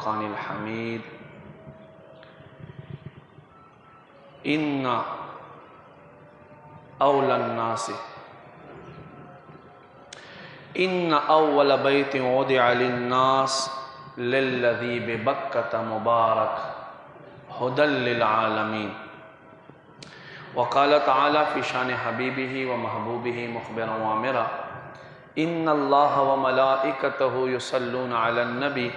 الفرقان الحميد إن أول بيت وضع للناس للذي ببكة مبارك هدى للعالمين. وقال تعالى في شان حبيبه ومحبوبه مخبرا وامرا إن الله وملائكته يصلون على النبي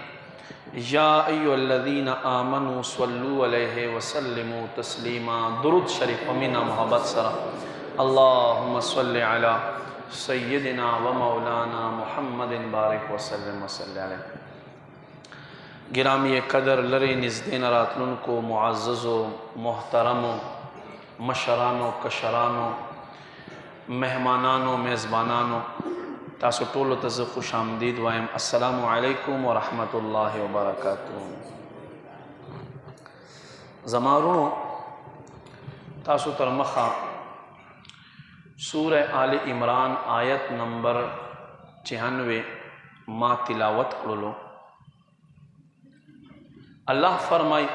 یا ایو الذین آمنوا صلوا علیہ وسلموا تسلیما. درود شریف امینا محبت سرا اللہم صلی علی سیدنا و مولانا محمد بارک وسلم وصلی علیہ. گرامی قدر لری نزدین راتلن کو معزز و محترم و مشران و کشران و مہمانان و میزبانان و تاسو ټولو ته زه خوش آمدید وایم. السلام علیکم ورحمت الله وبرکاتہ. زمارونو تاسو تر مخه سورہ آل عمران آیت نمبر 96 ما تلاوت کړلو. الله فرمای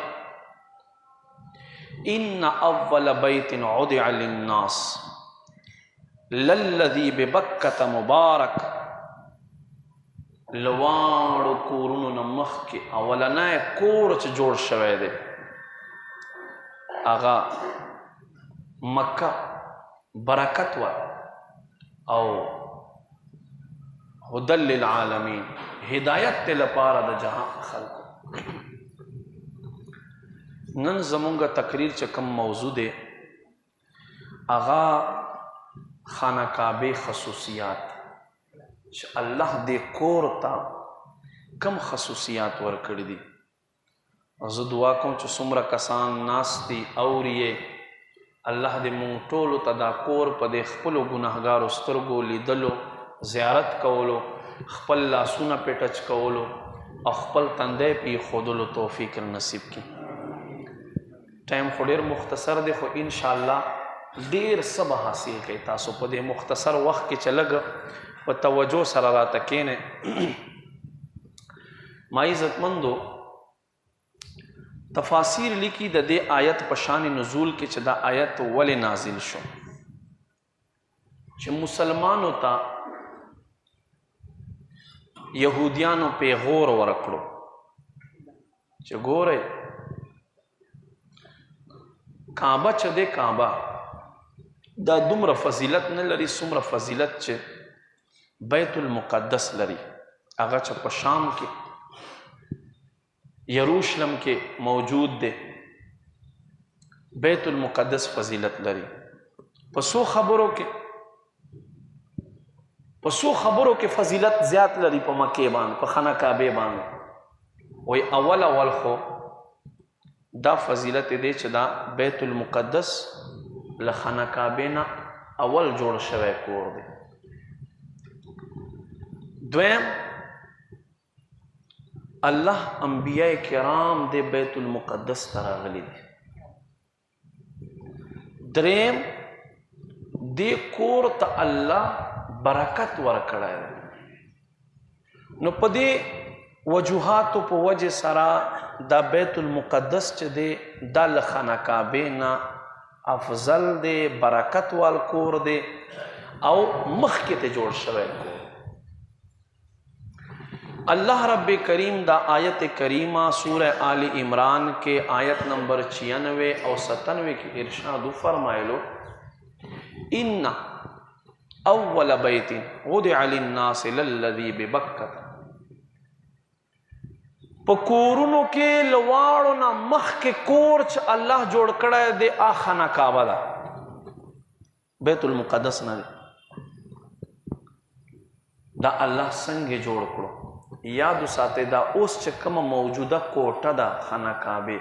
ان اول بیت وضع للناس للذی ببکۃ مبارک. لواړو کورونو نه مخکې اولنی کور چې جوړ شوی دی هغه مکه برکت وه او هدى للعالمین هدایت ته لپاره د جهان خلکو. نن زمونږ تقریر چې کوم موضوع دی هغه خانہ کعبه خصوصیات چې الله دې کور ته کم خصوصیات ورکړي دي. زه دعا کوم چې څومره کسان ناست دي اوري الله دې مونږ ټولو ته دا کور په دې خپلو ګناهګارو سترګو لیدلو زیارت کولو خپل لاسونه پې ټچ کولو او خپل تندی پې ایښودلو توفیق نصیب کړي. ټایم خو ډېر مختصر دی خو انشاءالله ډیر څه به حاصل کوي. تاسو په دې مختصر وخت کې چې لږ په توجه سره راته کښېنئ. ما عزتمندو تفاسیر لیکي د دې آیت په شان نزول کې چې دا آیت ولې نازل شو چې مسلمانو ته یهودیانو پیغور ورکړو چې ګورئ کعبه چې دی کعبه دا دومره فضیلت نه لري څومره فضیلت چې بیت المقدس لري. هغه چې په شام کې یروشلم کې موجود دی بیت المقدس فضیلت لري. په څو خبرو کې فضیلت زیات لري په مکې باندې په خانه کعبه باندې. وی اول خو دا فضیلت دی چې دا بیت المقدس له خانه کعبې نه اول جوړ شوی کور دی. دویم الله انبیاء کرام د بیت المقدس ته راغلي دي. دریم دې کور ته الله برکت ورکړی دی. نو په دې وجوهاتو په وجه سره دا بیت المقدس چې دی دا له خانه کعبې نه افضل دی برکت وال کور دی او مخکې ته جوړ شوی کور. اللہ رب کریم دا آیت کریمہ سورہ آل عمران کے آیت نمبر 96 اور 97 کی ارشاد فرمائلو ان اول بیت وضع للناس للذی ببکۃ. پکورونو کے لواړو نه مخکې کور چې الله جوړ کړی دی خانه کعبه ده بیت المقدس نه دی. دا الله څنګه جوړ کړو یادو ساتئ. دا اوس چې کومه موجوده کوټه ده خانه کعبې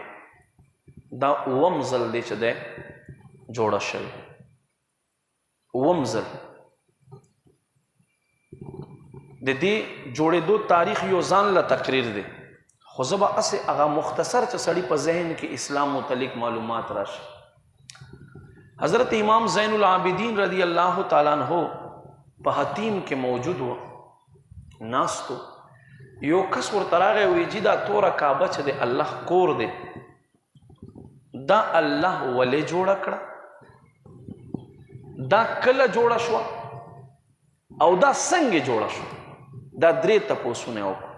دا اووم ځل دی چې دی جوړه شوې. اووم ځل د دې جوړېدو تاریخ یو ځان له تقریر دی خو زه به هسې هغه مختصر چې سړي په ذهن کې اسلام متعلق معلومات راشي. حضرت امام زین العابدین رضی اللہ تعالیٰ عنہ په حتیم کې موجود و ناستو یو کس ورته راغی وی جی دا توره کعبه چې د الله کور دی دا الله ولې جوړه کړه دا کله جوړه شوه او دا څنګه جوړه شوه دا درې تپوسونه وکړه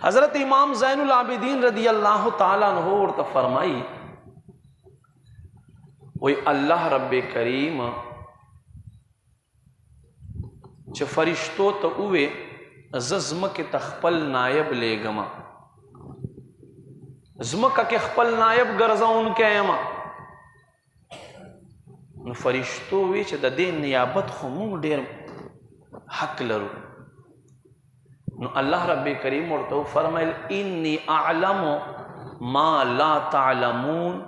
حضرت امام زین العابدین رضی اللہ تعالی عنہ ورته فرمائی وی اللہ رب کریم چې فرشتو ته اوې زه ځمکې ته خپل نایب لیږم ځمکه کې خپل نایب ګرځونکی یم نو فرشتو وی چې د دې نیابت خو موږ ډېر حق لرو نو الله رب کریم ورته فرمایل انی اعلم ما لا تعلمون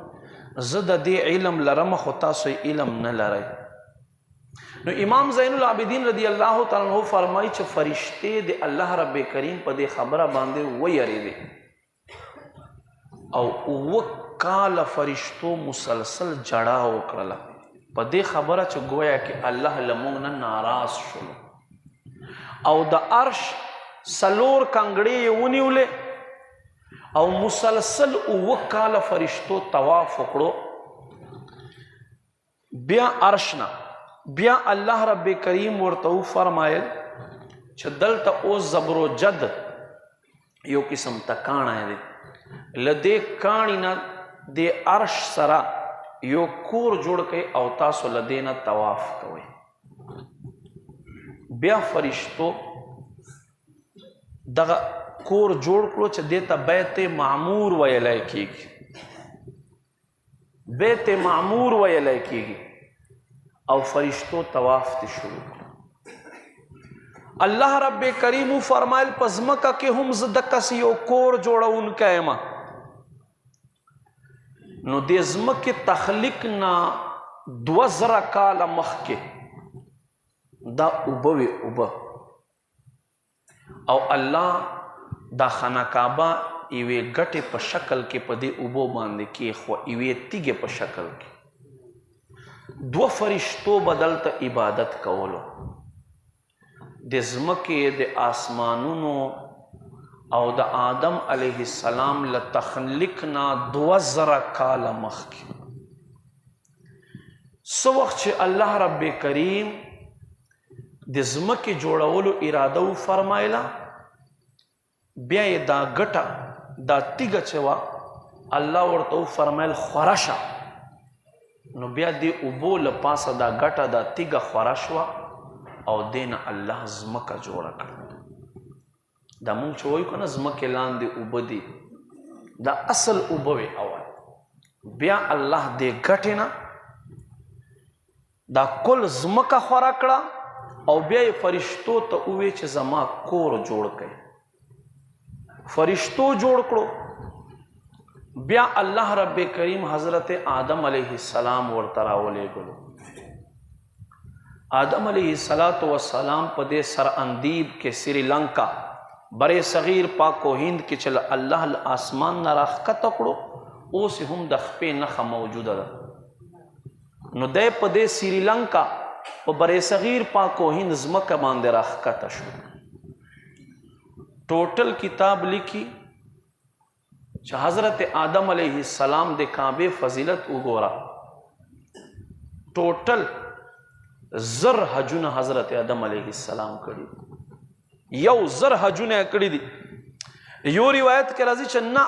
زه د دې علم لرم خو تاسو علم نه لرئ نو امام زین العابدین رضی اللہ تعالی عنہ فرمایي چې فرشتے د الله رب کریم په دې خبره باندې ویریدي او وکال فرشتو مسلسل جڑا وکړه په دې خبره چې گویا کې الله لمونږ نه ناراض شول او د عرش سلور کنگڑی ونیولے او مسلسل وکال فرشتو طواف وکړو بیا عرشنا بیا الله رب کریم ورته فرمایل چې دلته او زبر و جد یو قسم تکاڼه دی لدې کاڼي نه د عرش سره یو کور جوړ کړي او تاسو لدې نه طواف کوئ بیا فرشتو دغه کور جوړ کړو چې دیتا بیت معمور ویلی کیږي بیت معمور ویلی کیږي او فرشتو طواف تی شروع کړو الله رب کریم فرمایل په ځمکه کې هم زه دقسې یو کور جوړونکی یم نو دې ځمکې تخلیق نه 2000 کاله مخکې دا اوبه وې اوبه او الله دا خانه کعبه یوې ګټې په شکل کې په دې اوبو باندې کېښوه یوې تیږې په شکل کې دو فرشتو بدلته عبادت کولو د ځمکې د آسمانونو او د آدم علیه السلام له تخلیق نه 2000 کاله مخکې څه وخت چې الله رب کریم د ځمکې جوړولو اراده وفرمایله بیا یې دا ګټه دا تیږه چې وه الله ورته وفرمایل خوره شه نو بیا دې اوبو له پاسه دا ګټه دا تیږه خوره شوه او دې نه الله ځمکه جوړه کړه دا مونږ چې وایو که نه ځمکې لاندې اوبه دي دا اصل اوبه وې اول بیا الله دې ګټې نه دا کل ځمکه خوره کړه او بیا فرشتو ته ووی چې زما کور جوړ کړئ فرشتو جوړ کړو بیا الله رب کریم حضرت آدم علیہ السلام ورته راولېږلو آدم علیہ السلام په دې سر اندیب کې سری لنکا بر صغیر پاک و هند کې چې الله آسمان نه راښکته کړو اوس هم د خپې نښه موجوده ده نو دی په دې سری لنکا په بر صغیر پاک و هند ځمکه باندې راښکته شو ټوټل کتاب لیکي چې حضرت آدم علیہ السلام د کعبه فضیلت وګوره ټوټل 1000 حجونه حضرت آدم علیہ السلام کړي 1000 حجونه کړي دي یو روایت کې راځي چې نه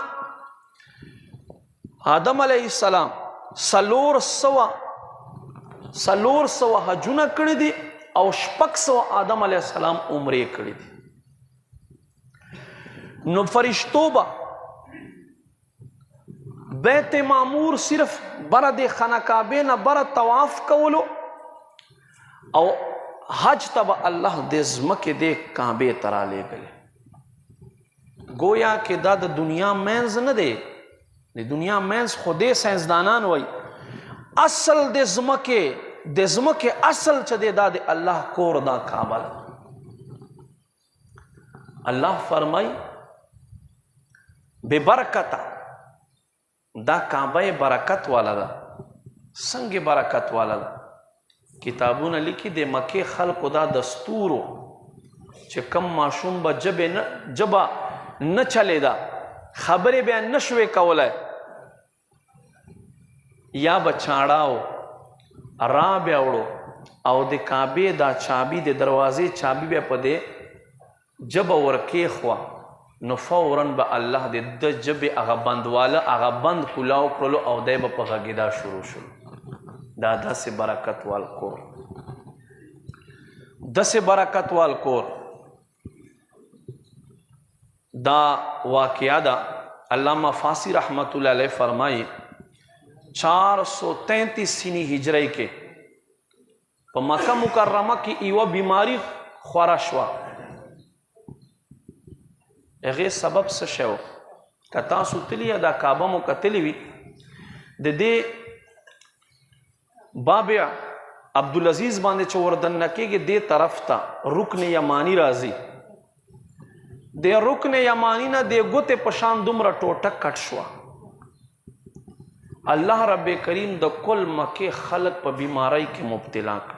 آدم علیہ السلام 400 حجونه کړي دي او 600 آدم علیہ السلام عمرې کړي دي نو فرشتو با بیت معمور صرف بره د خانه کعبې نه بره طواف کولو او حج ته به الله د ځمکې د کعبې ته رالیږلی گویا کې دا د دنیا منځ نه دی د دنیا منځ خو دې ساینسدانان وایي اصل د ځمکې اصل چې دی دا د الله کور دا کعبه ده الله فرمایي ببرکته دا کعبه برکت والا ده څنګه برکت والا ده کتابونه لیکي د مکې خلکو دا دستورو چې کم ماشوم به جبه نه چلیدا، خبرې بیا نشوې کولی، یا به چاړاو را بیا وړو او د کعبې دا چابي د دروازې چابي بیا په دې جبه ورکېښوه، نو فوراً به الله د جبې هغه بندواله هغه بند کلاو کړلو او دی به په غږېدا شروع شو. دا داسې برکت وال کور، داسې برکت وال کور. دا واقعه ده علامہ فاسی رحمت اللہ علیہ فرمائی 433 سنی ہجری کې په مکه مکرمه کې یوه بیماری خوره شوه. هغې سبب څه شی و؟ که تاسو تلي یا دا کعبه مو کتلې وي، د دې باب عبدالعزیز باندې چې وردننه کېږي دې طرف ته رکن یمانی راځي، د رکن یمانی نه د ګوتې په شان دومره ټوټه کټ شوه. الله رب کریم د کل مکې خلق په بیماری کې مبتلا کړ.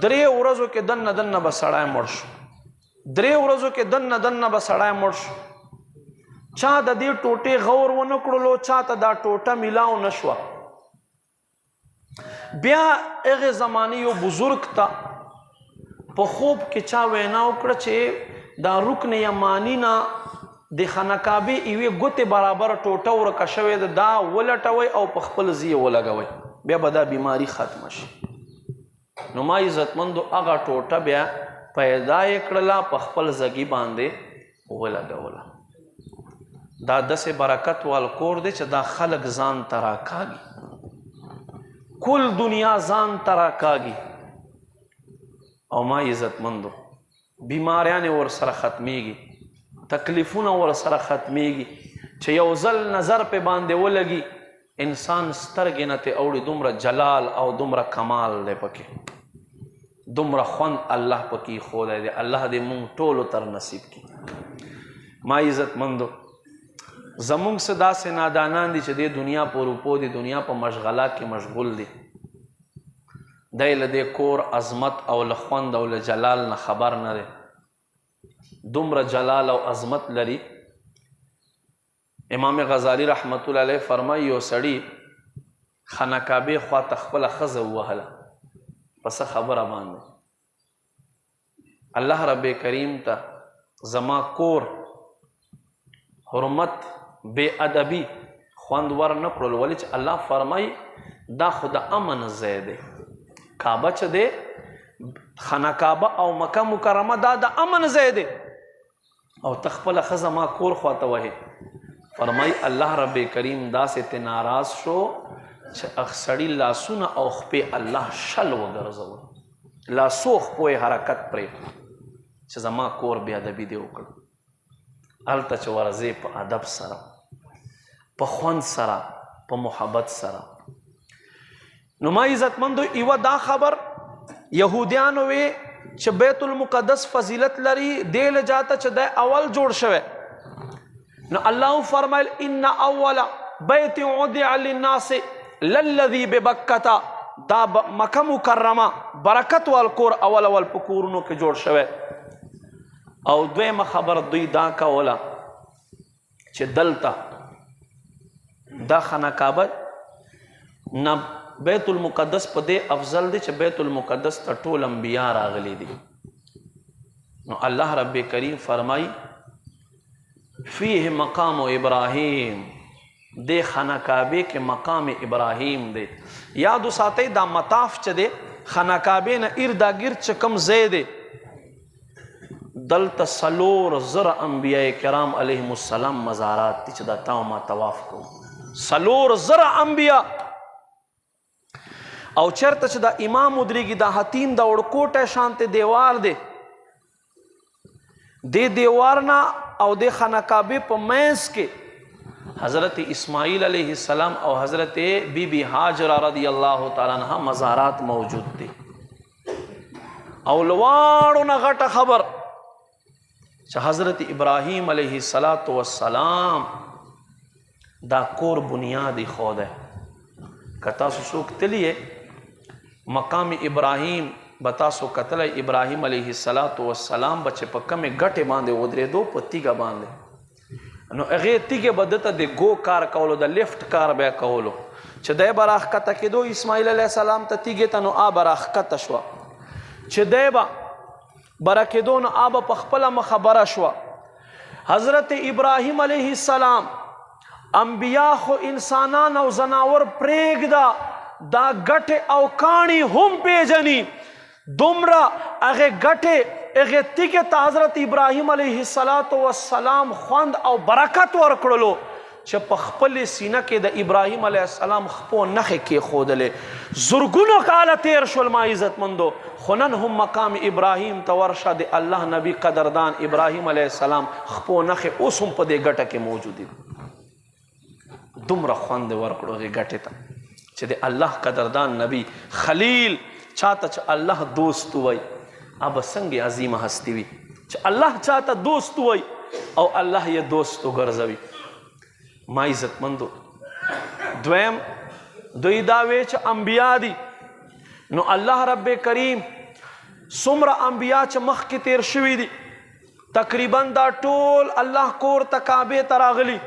3 ورځو کې دنه به سړی مړ شو، 3 ورځو کې دنه به سړی مړ شو. چا د دې ټوټې غور ونه کړلو، چا ته دا ټوټه میلاو نه شوه. بیا هغې زمانې یو بزرگ ته په خوب کې چا وینا وکړه چې دا رکن یمانی نه د خانقابې یوې ګوتې برابر ټوټه ورکه شوې ده، دا ولټوئ او په خپل ځای ولګوئ، بیا به دا بیماری ختمه شي. نو ما عزتمندو هغه ټوټه بیا پیدا یې کړله، په خپل ځګي باندې ولګوله. دا داسې برکت وال کور دی چې دا خلق ځان ته راکاږي، کل دنیا ځان ته راکاږي. او ما عزتمندو بیماریان ورسره ختمیږي، تکلیفونه ورسره ختمیږي، چې یو ځل نظر په باندې ولګي انسان سترګې نه ته اوړي. دومره جلال او دومره کمال دی پکې، دومره خوند الله پکې ایښودی دی. الله دې مونږ ټولو تر نصیب کړي. ما عزتمندو زمونږ څه داسې نادانان دي چې د دنیا په روپو د دنیا په مشغله کې مشغول دي، دی له دې کور عظمت او له خوند او له جلال نه خبر نه دی. دومره جلال او عظمت لري. امام غزالی رحمت الله علیه فرمایي یو سړي خانقابې خواته خپله ښځه ووهله په څه خبره باندې. الله رب کریم ته زما کور حرمت بے ادبی خوند ور نه کړل، ولې چې الله فرمایي دا خو د امن ځای دی. کعبه چې دی خانقابه او مکه مکرمه دا د امن ځای دی، او ته خپله ښځه ما کور خواته وهې. فرمایي الله رب کریم داسې ته ناراض شو چې سړي لاسونه او خپې الله شل وګرځول، لاسو خپو یې حرکت پرېښود چې زما کور بې ادبي دې وکړ. هلته چې ورځې په ادب سره، په خوند سره، په محبت سره. نو ما عزتمندو یوه دا خبر یهودیانو وی چې بیت المقدس فضیلت لري، دې لجاته چې دی اول جوړ شوی. نو الله فرمایل ان اول بیت وضع للناس للذي ببکة، دا مکه مکرمه برکت وال کور اول په کورونو کې جوړ شوی. او دویمه خبر دوی دا کوله چې دلته دا خانقابه نه بیت المقدس په دې افضل دی چې بیت المقدس ته ټول انبیا راغلي دي. نو الله رب کریم فرمایي فیه مقام ابراهیم، دې خانقابې کې مقام ابراهیم دی. یاد وساتئ دا مطاف چې دی خانقابې نه اردا ګرد چې کوم ځای دی دلته 4,000 انبیاء کرام علیهم السلام مزارات دي چې دا تا او ما طواف کوو. 4,000 انبیاء. او چرته چې دا امام ودرېږي دا حتیم دا وړکوټی شانتې دیوار دی، دې دیوار نه او د خانقابې په منځ کې حضرت اسماعیل علیہ السلام او حضرت بی بی حاجرہ رضی اللہ تعالیٰ عنہ مزارات موجود دي. او لواړو نه غټه خبر چې حضرت ابراہیم علیہ السلام دا کور بنیادی خود ہے. که تاسو څوک تلیے مقام ابراہیم بتاسو قتل ابراهیم علیه السلام بچ په کمې ګټې باندې ودرېدو په تیږه باندې نو هغې تیږې به دته د گو کار کولو د لیفټ کار به کولو چې دی به راښکته کېدو اسماعیل علیه السلام ته تیږې ته نو آ به راښکته شوه چې دی به بره کېدو نو آ به په خپله مخه بره شوه حضرت ابراهیم علیه السلام انبیا خو انسانان او زناور پرېږده دا ګټې او کاڼي هم پیژني دومره هغې ګټې هغې تیږې ته حضرت ابراهیم علیه السلام خوند او برکت ورکړلو چې په خپلې سینه کې د ابراهیم علیه السلام خپو نښې کېښودلې زرګونو کاله تیر شول ما عزتمندو خو نن هم مقام ابراهیم ته ورشه د الله نبی قدردان ابراهیم علیه السلام خپو نښې اوس هم په دې ګټه کې موجود دي دومره خوند ورکړو هغې ګټې ته چې د الله قدردان نبی خلیل چاته چې الله دوست وای اب څنګه عظیمه هستی وي چې الله چاته دوست وای او الله یې دوست وګرځوي ما عزتمندو دویم دوی دا وی چې انبیا دي نو الله رب کریم څومره انبیا چې مخکې تیر شوي دي تقریبا دا ټول الله کور ته کعبې ته راغلي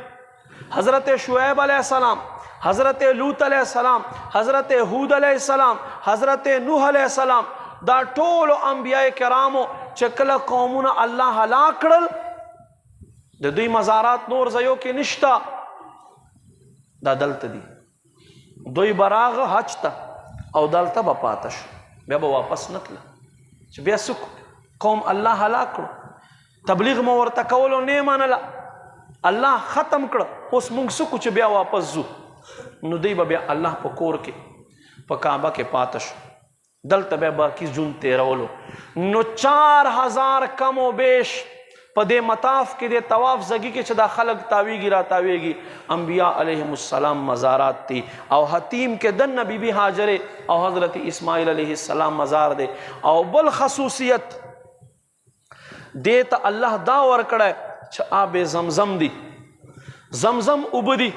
حضرت شعیب علیہ السلام حضرت لوط علیہ السلام حضرت هود علیہ السلام حضرت نوح علیہ السلام دا ټولو انبیاء کرامو چې کله قومونه الله هلاک کړل د دوی مزارات نور ځایو کې نشته دا دلته دي دوی براغه حج ته او دلته به پاته شو بیا به واپس نه تله چې بیا څوک قوم الله هلاک کړو تبلیغ مو ورته کولو نه یې منله الله ختم کړه اوس موږ څوک چې بیا واپس ځو نو دوی به بیا الله په کور کې په کعبه کې پاته شو دلته بیا باقي ژوند تېرولو نو 4000 کم و بیش په دې مطاف کې د طواف زګي کې چې دا خلق تاویږي را تاویږي انبیاء علیهم السلام مزارات دي او حتیم کې دنه بی بی هاجره او حضرت اسماعیل علیه السلام مزار دی او بل خصوصیت دیتا الله دا ورکړی چې آب زمزم دی زمزم اوبه دي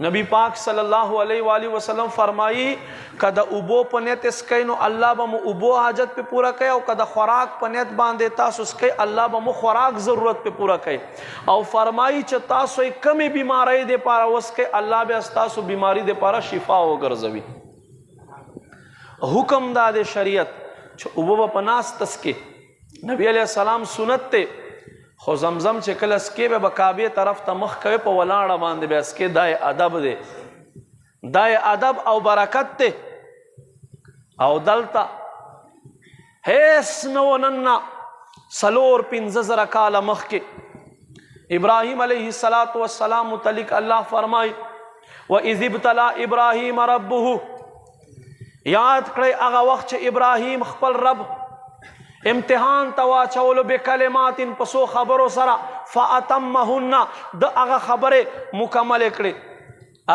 نبی پاک صلی الله علیه و آله وسلم فرمایي کده اوبو په نیت اسکئ نو الله به مو اوبو حاجت په پورا کوي او کده خوراک په نیت باندې تاسو اسکئ الله به مو خوراک ضرورت په پورا کوي او فرمایي چې تاسو کمی بیماری دې پاره وسکئ الله به تاسو بیماری دې پاره شفا وګرځوي حکم دا د شریعت چې اوبو په ناس تسکئ نبی علیہ السلام سنت ته خو زمزم چې کله اسکې به کعبې طرف ته مخ کوي په ولاړه باندې به اسکې دای ادب دی دای ادب او برکت دی او دلته هیڅ نو ننه 4-5 کاله مخکې ابراهیم علیه السلام متعلق الله فرمای وَإِذِ ابْتَلَى إِبْرَاهِيمَ رَبُّهُ یاد کړئ هغه وخت چې ابراهیم خپل رب امتحان تواچولو بکلمات پسو خبرو سره فاتمهن د هغه خبره مکمل کړي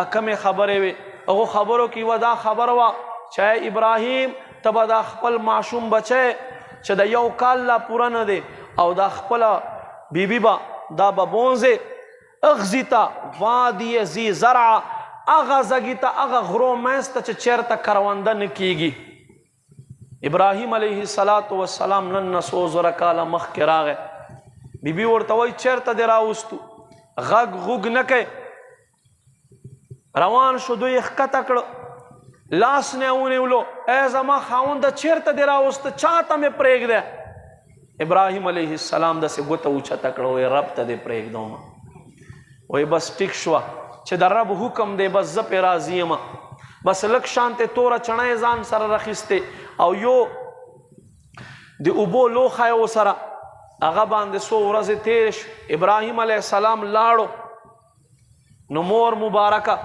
اکمه خبره وي هغه خبرو کې ودا خبر وا چې ابراهیم تبا د خپل معصوم بچي چې د یو کال لا پوره نه دی او د خپل بیبي با دا بونځه اغزیتا وادی زی زرع اغه زګیتا اغه غرو مست چې چیرته کرونده نه کیږي ابراهیم علیه السلام نن 100 کاله مخکې راغی بیبي ورته وایي چیرته دې راوستو غږ غوږ نه کوي روان شو دوی ښکته کړه لاس نه ونیولو ای زما خاونده چیرته دې راوسته چاته مې پرېږدی ابراهیم علیه السلام داسې ګوته اوچته کړه وایي رب ته دې پرېږدوم وایي بس ټیک شوه چې د رب حکم دی بس زه پې راضي یم بس لږ شانتې توره چڼه ځان سره راخیستې او یو د اوبو لوښی ورسره هغه باندې څو ورځې تېرې شو ابراهیم علیه السلام لاړو نو مور مبارکه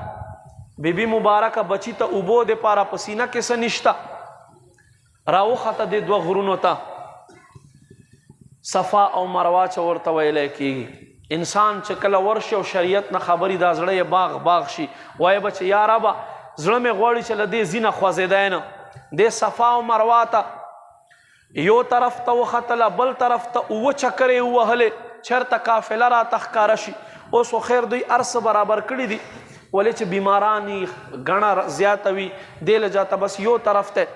بیبي مبارکه بچی ته اوبو دپاره په سینه کې څه نشته راوخته د 2 غرونو ته صفا او مروه چې ورته ویلی کېږي انسان چې کله ورشي او شریعت نه خبري دا زړه یې باغ باغ شي وایي به چې یا ربه زړه مې غواړي چې له دې ځینه خوځېدی نه دې صفا او مروه ته یو طرف ته وختله بل طرف ته 9 چکرې ووهلې چېرته قافله راته ښکاره شي اوس خو خیر دوی هر څه برابر کړي دي ولې چې بیماران یې ګڼه زیاته وي دې له جاته بس یو طرف ته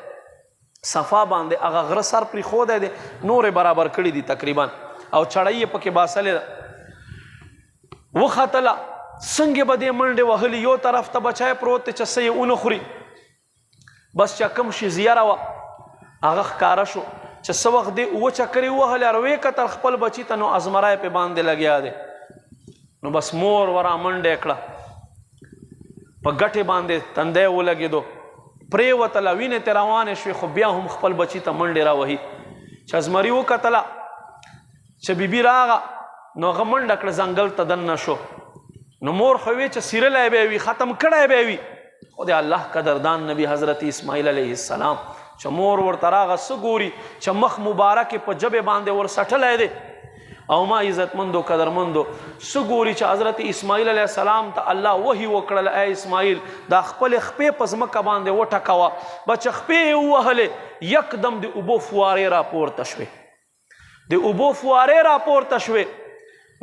صفا باندې هغه غره سر پرې ښودی دی نورې برابر کړي دي تقریبا او چړۍ یې پکې باسلې ده وختله څنګه به دې منډې وهلي یو طرف ته بچی پروت دی چې څه یې ونه خوري بس چې کوم شي زیره وه هغه ښکاره شو چې څه وخت دې اوه چکرې ووهلې او ویې کتل خپل بچي ته نو ازمری پې باندې لګیا دی نو بس مور ورا منډه کړه په ګټې باندې تندی ولګېدو پرېوتله وینې ترې روانې شوې خو بیا هم خپل بچي ته منډې راوهي چې ازمري وکتله چې بیبي راغه نو هغه منډه کړه ځنګل ته دننه شو نو مور خو وی چې سیرلی به وي ختم کړی به وي خو د الله قدردان نبی حضرت اسماعیل علیه السلام چې مور ورته راغه څه ګوري چې مخ مبارکې په ژبې باندې ورسټلی دی او ما عزتمندو قدرمندو څه ګوري چې حضرت اسماعیل علیه السلام ته الله وحي وکړل ای اسماعیل دا خپلې خپې په ځمکه باندې وټکوه بچه خپې یې ووهلې یکدم د اوبو فوارې راپورته شوې د اوبو فوارې راپورته شوې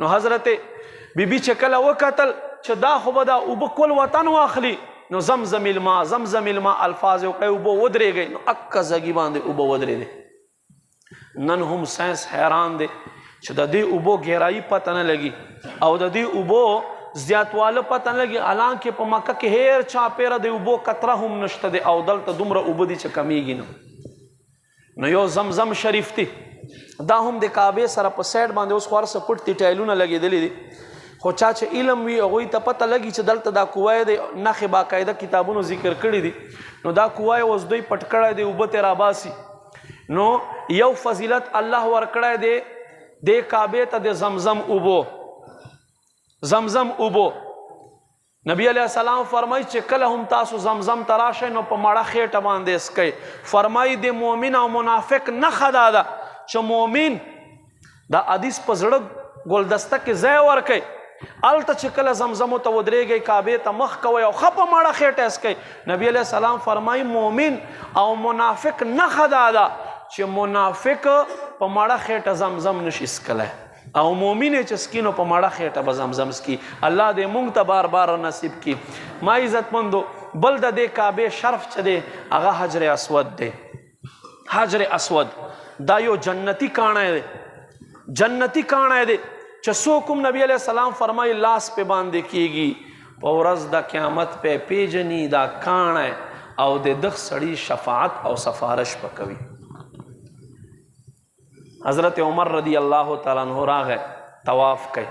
نو حضرت بیبي چې کله وکتل چې دا خو به دا اوبه کل وطن واخلي نو زمزم الماء زمزم الماء الفاظ یې وکړی اوبه ودرېږئ نو اکه ځګي باندې اوبه ودرېدې نن هم ساینس حیران دی چې د دې اوبو ګهرایي پته نه لګي او د دې اوبو زیاتواله پته نه لګي حالانکې په مکه کې هیر چاپېره د اوبو قطره هم نشته دی او دلته دومره اوبه دي چې کمیږي نه نو یو زمزم شریف دی دا هم د کعبې سره په سایډ باندې اوس خو هر څه پټ دي ټایلونه لګېدلي دي خو چا چې علم وي هغوی ته پته لګي چې دلته دا کوه دی نښې باقاعده کتابونو ذکر کړي دي نو دا کوه اوس دوی پټ کړی دی اوبه ترې راباسي نو یو فضیلت الله ورکړی دی دې کعبې ته د زمزم اوبو زمزم اوبو نبی علیہ السلام فرمایي چې کله هم تاسو زمزم ته راشئ نو په مړه خېټه باندې اسکئ فرمایي د مؤمن او منافق نښه دا ده چې مؤمن دا حدیث په زړه ګلدسته کې ځای ورکئ هلته چې کله زمزمو ته ودرېږئ کعبې ته مخ کوئ او ښه په مړه خېټه اسکئ نبی علیہ السلام فرمایي مؤمن او منافق نښه دا ده چې منافق په مړه خېټه زمزم نشي څکلی او مؤمن چې سکي نو په مړه خېټه به زمزم سکي الله دې موږ ته بار بار نصیب کړي ما عزتمندو بل د دې کعبې شرف چې دی هغه حجر اسود دی حجر اسود دا یو جنتی کاڼی دی جنتی کاڼی دی چې څوک هم نبی علیہ السلام فرمایي لاس پې باندې کیږي په ورځ د قیامت پې پیژني دا کاڼی او د دغ سړي شفاعت او سفارش به کوي حضرت عمر رضی اللہ تعالیٰ عنہ راغے طواف کئی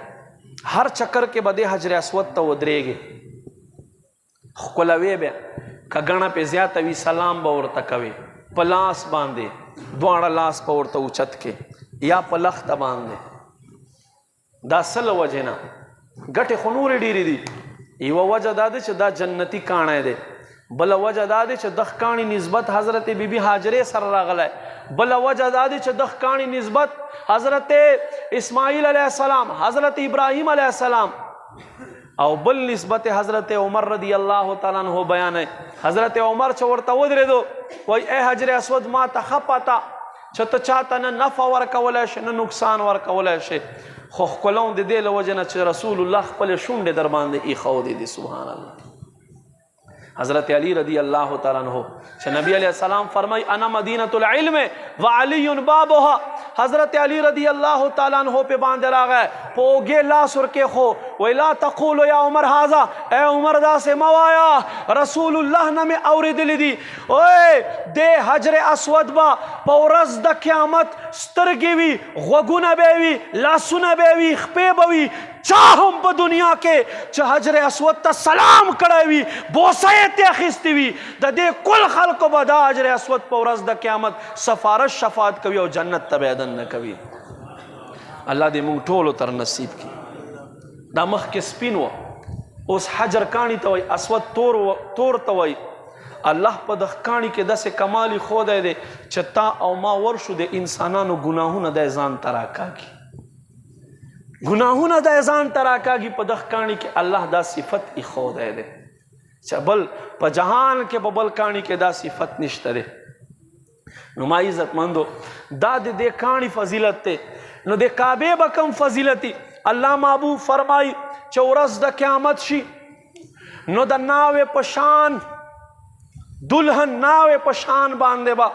ہر چکر کے بدے حجر اسود تا ودرے گے خلوے بے کگنا پہ زیادہ وی سلام باورتا کوے پلاس باندے دوارا لاس باورتا اچت کے یا پلخت باندے دا سل وجہنا گٹے خنور ڈیری دی ایو وجہ دا دے چھ دا جنتی کانے دے بلا وجہ دا دے چھ دخکانی نسبت حضرت بی بی حاجرے سر راغلائے بلا وجہ دا دے چھ دخکانی نسبت حضرت اسماعیل علیہ السلام حضرت ابراہیم علیہ السلام او بل نسبت حضرت عمر رضی اللہ تعالیٰ عنہ بیان ہے حضرت عمر چورتا ودرے دو وی اے حجر اسود ما تخپاتا چھتا چاہتا نا نفع ورکولا شے نا نقصان ورکولا شے خوخ کلون دے دے لوجنا چھ رسول اللہ خپل شونڈے دربان دے ای خو دے سبحان اللہ حضرت علی رضی اللہ تعالیٰ عنہ کہ نبی علیہ السلام فرمائی انا مدینۃ العلم وعلی بابها حضرت علی رضی اللہ تعالیٰ عنہ پہ باندھ راغے پوگے لا سرکے خو ویلا تقول یا عمر حاضا اے عمر دا سے موایا رسول اللہ نمی اورد لی اوے دے حجر اسود با پورز دا قیامت سترگی وی غگون بیوی لاسون بیوی خپے بیوی چاہم پا دنیا کے چاہ حجر اسود تا سلام کڑاوی بوسیت اخستی وی دا دے کل خلق با دا حجر اسود پورز دا قیامت سفارش شفاعت کوي او جنت تبیدن نکوي اللہ دے مونگ ٹولو تر نصیب کی دا مخ کے سپین و اس حجر کانی توئی اسود تور توئی اللہ پا دخ کانی کے دس کمالی خود دے چتا او ما ورشو دے انسانانو گناہون دے زان تراکا کی گناہون دے زان تراکا کی پا دخ کانی کے اللہ دا صفت ای خود دے بل پا جہان کے بل کانی کے دا صفت نشتہ دے نما عزت مندو دا دے کانی فضیلت تے نو دے کعبے بکم فضیلتی اللہ محبوب فرمائی چورس دا قیامت شی نو دا ناوے پشان دلہن ناوے پشان باندے با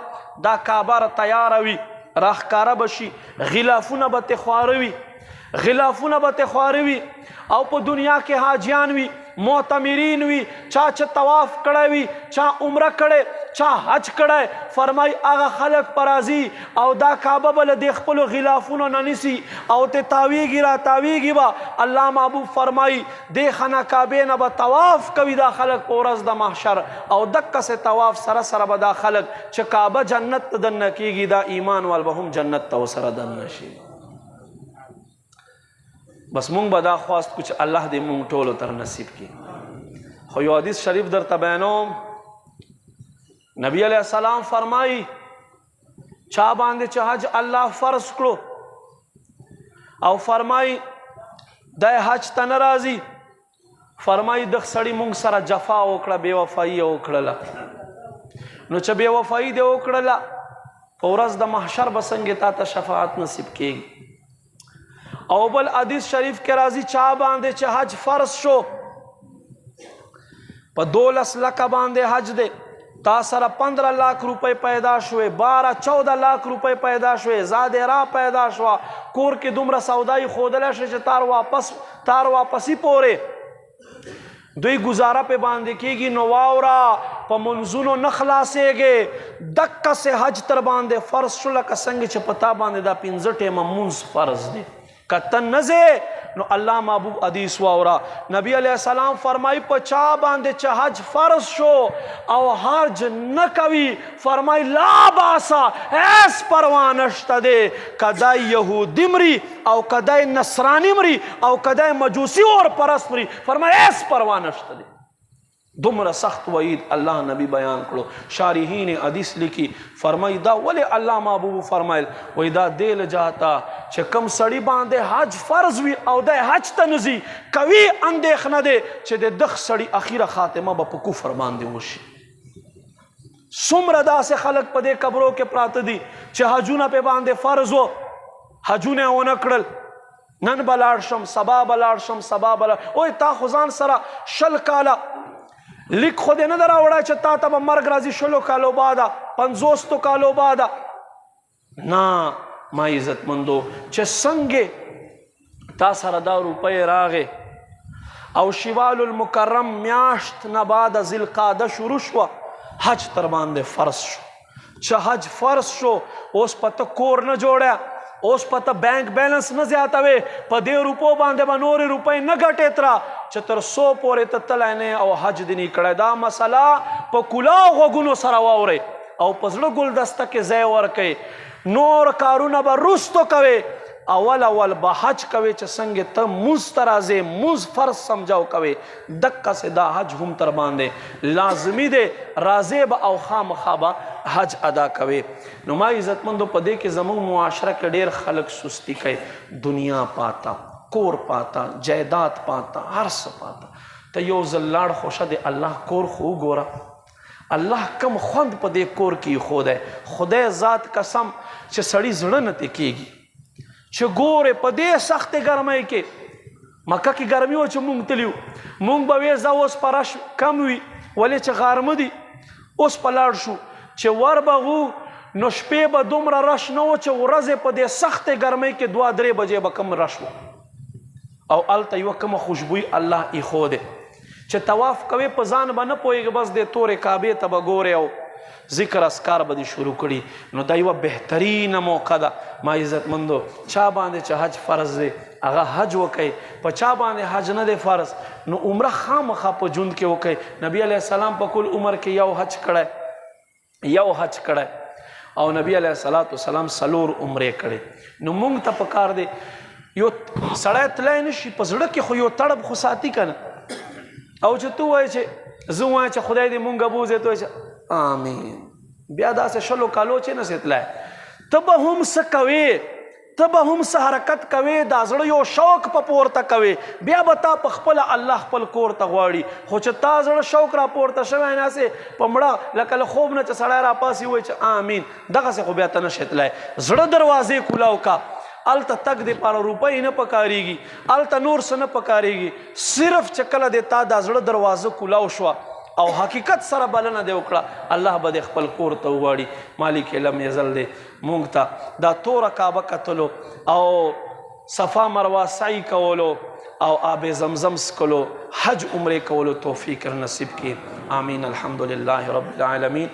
دا کعبه را تیاروي راښکاره به شي غلافونه به ترې خواروي غلافونه به ترې خواروي او په دنیا کې حاجیان وي معتمرین وي چا چې طواف کړی وي چا عمره کړی چا حج کړی فرمای هغه خلک په راځي او دا کعبه به له دې خپلو غلافونو نه نیسي او ترې تاویږي را تاویږي به الله محبوب فرمایي دې خانه کعبې نه به طواف کوي دا خلک په ورځ د محشر او دقسې طواف سره سره به دا خلک چې کعبه جنت ته دننه کېږي دا ایمان وال به هم جنت ته ورسره دننه شي بس مونږ به دا خواست کو چې الله دې مونږ ټولو تر نصیب کړي خو یو حدیث شریف درته بیانوم نبی علیہ السلام فرمایي چا باندې چې حج الله فرض کړو او فرمایي دی حج ته نه راځي فرمایي دغه سړي مونږ سره جفا وکړه بې وفایي یې وکړله نو چې بې وفایي دې وکړله په ورځ د محشر به څنګه تا ته شفاعت نصیب کېږي او بل حدیث شریف کې راځي چا باندې چې حج فرض شو په 12 لکه باندې حج دی تا سره 15 लाख روپے پیدا شوې 12-14 लाख روپے پیدا شوې زادې را پیدا شوه کور کې دومره سودایي ښودلی شي چې تار واپسی پورې دوی گزاره په باندې کېږي نو واوره په منځونو نه خلاصېږي دقسې حج تر باندې فرض شو لکه څنګه چې په تا باندې دا 15 ټیمه منځ فرض دی کتن نزه نو الله محبوب حدیث واورا نبی علیہ السلام فرمائی په چا باندې چې حج فرض شو او حج نه کوي فرمائی لا باسا ایس پروانشته دی کدای یهودی مري او کدای نصرانی مري او کدای مجوسی اور پرست مري فرمائی ایس پروانشته دی دومره سخت وعید الله نبی بیان کړو شارحین حدیث لیکي فرمای دا ولی الله محبوب فرمایل وای دا دل جاتا چې کم سړی باندې حج فرض وي او د حج ته نزي کوي اندېښنه دی چې د دغ سړی اخیره خاتمه به په کفر باندې وشي څومره داسې خلک په دې قبرو کې پراته دي چې حجونه په باندې فرض وو حجونه ونه کړل نن به لاړ شم سبا به لاړ شم سبا به لاړ اوی تا خو ځان سره 10 کاله لیک خود نه دراوړه چې تا ته به مرګ راځي 10 کالو بعده 50 کالو بعده نه ما عزتمندو چې څنګه تا سره دا روپۍ راغې او شوال المکرم میاشت نه بعد ذوالقعده شروع شوه حج تر باندې فرض شو چې حج فرض شو اوس پته کور نه جوړه اوس پته بینک بیلنس نه زیاتوي په دې روپو باندې به نورې روپۍ نه ګټې تره چې تر 100 پورې ته تلی نه او حج دې نه کړی دا مسله په کلاو غوږونو سره واورئ او په زړه ګلدسته کې ځای ورکئ نور کارونه به رستو کوئ اول به حج کوي چې څنګه ته مونځ ته راځې مونځ فرض سمجھاو کوي دقسې دا حج هم تر باندې لازمي دی راځې به او خامخا به حج ادا کوي نو ما عزتمندو په دې کې زموږ معاشره کې ډېر خلک سستی کوي دنیا پاتا کور پاتا جائیداد پاتا هر څه پاتا ته یو ځل لاړ خوشه دی الله کور خو وګوره الله کم خوند په دې کور کې ایښودی خدای ذات قسم چې سړي زړه نه ترې کېږي چې ګورې په دې سختې ګرمۍ کې مکه کې ګرمي وه چې مونږ تلي وو مونږ به وې ځه اوس په رش کم وي ولې چې غرمه دي اوس په لاړ شو چې ور بغو نو شپې به دومره رش نه و چې ورځې په دې سختې ګرمۍ کې 2-3 بجې به کم رش و او هلته یوه کومه خوشبویي الله ایښودې چې طواف کوې په ځان به نه پوهېږي بس دې تورې کعبې ته به ګورې او ذکر اسکار به دې شروع کړي نو دا یوه بهترینه موقع ده ما عزتمندو چا باندې چې حج فرض دی هغه حج وکئ په چا باندې حج نه دی فرض نو عمره خامخا په ژوند کې وکئ نبی علیہ السلام په کل عمر کې یو حج کړی او نبی علیہ السلام 4 عمرې کړي نو مونږ ته پکار دی یو سړی تلی نشي په زړه کې خو یو تړب خو ساتي که نه او چې تو وایې چې زه وایم چې خدای دې مونږ بوځې ته وایې چې آمین بیا داسې 10 کالو چې نسې تلی ته به هم څه کوې ته به هم څه حرکت کوې دا زړه یو شوق په پورته کوې بیا به تا په خپله الله خپل کور ته غواړي خو چې تا زړه شوق را پورته شوی ناسې په مړه لکه له خوب نه چې سړی راپاسي وایي چې آمین دغسې خو بیا ته نشې تلی زړه دروازې کولاو کا الته تک دې پاره روپۍ نه پکارېږي الته نور څه نه پکارېږي صرف چې کله دې تا دا زړه دروازه کولاو شوه او حقیقت سره بلنه دی وکړه الله به د خپل کور ته وغواړي مالک لم یزل دی مونږ ته دا توره کعبه کتلو او صفا مروه سعی کولو او آب زمزم سکلو حج عمره کولو توفیق نصیب کی آمین الحمدللہ رب العالمین